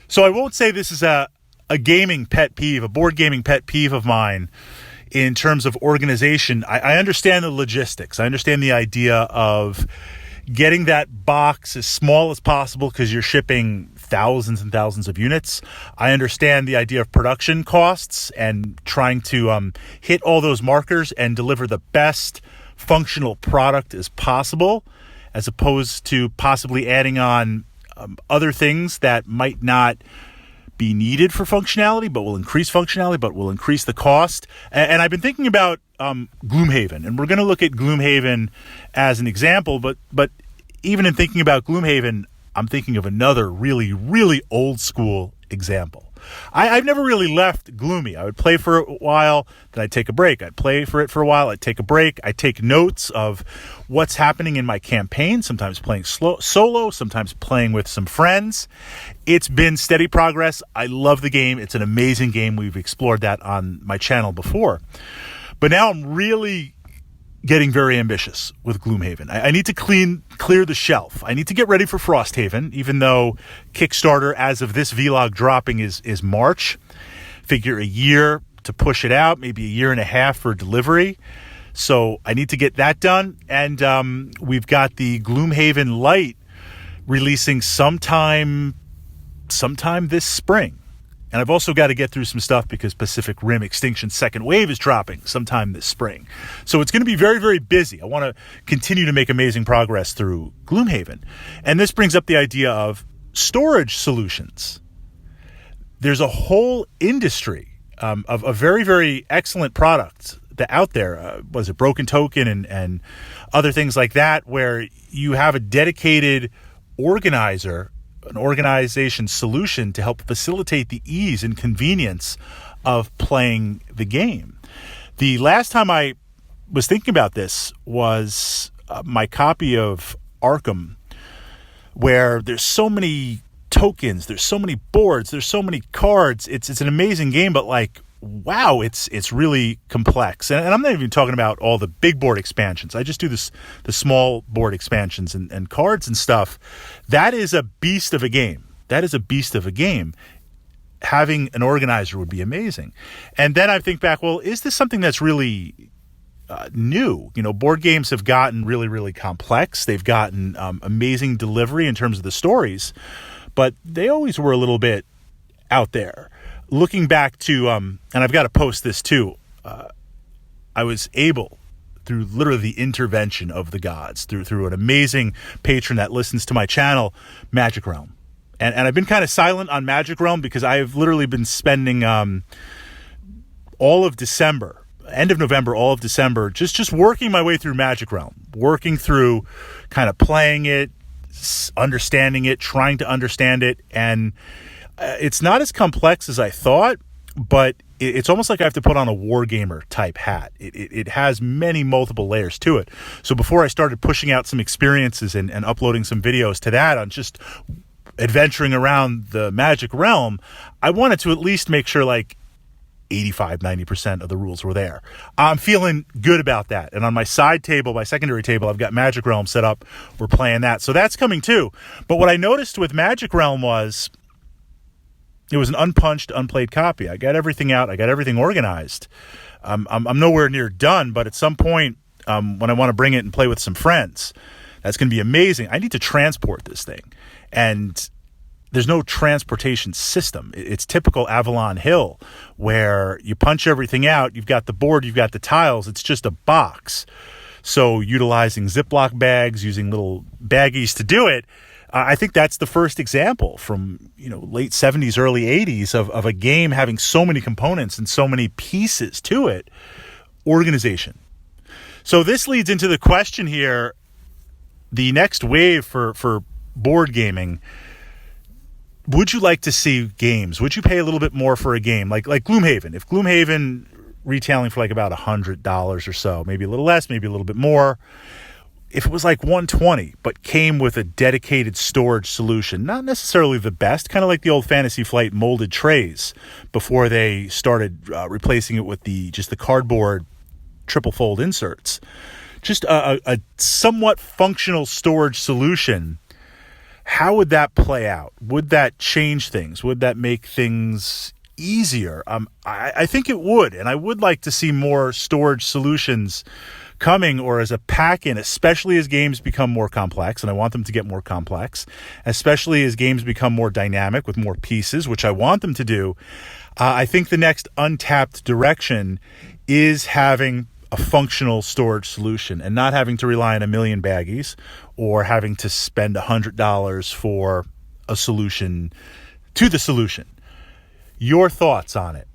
So I won't say this is a gaming pet peeve, a board gaming pet peeve of mine in terms of organization. I understand the logistics. I understand the idea of getting that box as small as possible because you're shipping thousands and thousands of units. I understand the idea of production costs and trying to hit all those markers and deliver the best functional product as possible, as opposed to possibly adding on other things that might not be needed for functionality, but will increase functionality, but will increase the cost. And I've been thinking about Gloomhaven, and we're going to look at Gloomhaven as an example, but even in thinking about Gloomhaven, I'm thinking of another really, really old school example. I've never really left Gloomy. I would play for a while, then I'd take a break. I'd play for it for a while, I'd take a break. I'd take notes of what's happening in my campaign, sometimes playing solo, sometimes playing with some friends. It's been steady progress. I love the game. It's an amazing game. We've explored that on my channel before. But now I'm really getting very ambitious with Gloomhaven. I need to clear the shelf. I need to get ready for Frosthaven, even though Kickstarter, as of this vlog dropping, is March. Figure a year to push it out, maybe a year and a half for delivery. So I need to get that done. And we've got the Gloomhaven Light releasing sometime this spring. And I've also got to get through some stuff because Pacific Rim Extinction Second Wave is dropping sometime this spring. So it's going to be very, very busy. I want to continue to make amazing progress through Gloomhaven. And this brings up the idea of storage solutions. There's a whole industry of a very, very excellent product out there. Was it Broken Token and other things like that, where you have a dedicated an organization solution to help facilitate the ease and convenience of playing the game. The last time I was thinking about this was my copy of Arkham, where there's so many tokens, there's so many boards, there's so many cards. It's an amazing game, but wow, it's really complex. And I'm not even talking about all the big board expansions. I just do the small board expansions and cards and stuff. That is a beast of a game. Having an organizer would be amazing. And then I think back, well, is this something that's really new? Board games have gotten really, really complex. They've gotten amazing delivery in terms of the stories, but they always were a little bit out there. Looking back to, and I've got to post this too, I was able, through literally the intervention of the gods, through an amazing patron that listens to my channel, Magic Realm. And I've been kind of silent on Magic Realm because I've literally been spending all of December, end of November, all of December, just working my way through Magic Realm, working through kind of playing it, understanding it, trying to understand it, and it's not as complex as I thought, but it's almost like I have to put on a Wargamer type hat. It has multiple layers to it. So before I started pushing out some experiences and uploading some videos to that on just adventuring around the Magic Realm, I wanted to at least make sure 85-90% of the rules were there. I'm feeling good about that. And on my secondary table, I've got Magic Realm set up. We're playing that. So that's coming too. But what I noticed with Magic Realm was it was an unpunched, unplayed copy. I got everything out. I got everything organized. I'm nowhere near done, but at some point, when I want to bring it and play with some friends, that's going to be amazing. I need to transport this thing. And there's no transportation system. It's typical Avalon Hill, where you punch everything out. You've got the board, you've got the tiles. It's just a box. So utilizing Ziploc bags, using little baggies to do it, I think that's the first example from late 70s, early 80s of a game having so many components and so many pieces to it. Organization. So this leads into the question here, the next wave for board gaming. Would you like to see games? Would you pay a little bit more for a game like Gloomhaven? If Gloomhaven retailing for about $100 or so, maybe a little less, maybe a little bit more. If it was $120, but came with a dedicated storage solution, not necessarily the best, kind of like the old Fantasy Flight molded trays before they started replacing it with just the cardboard triple fold inserts. Just a somewhat functional storage solution How would that play out? Would that change things? Would that make things easier? I think it would, and I would like to see more storage solutions coming, or as a pack-in, especially as games become more complex, and I want them to get more complex, especially as games become more dynamic with more pieces, which I want them to do. I think the next untapped direction is having a functional storage solution and not having to rely on a million baggies or having to spend $100 for a solution to the solution. Your thoughts on it?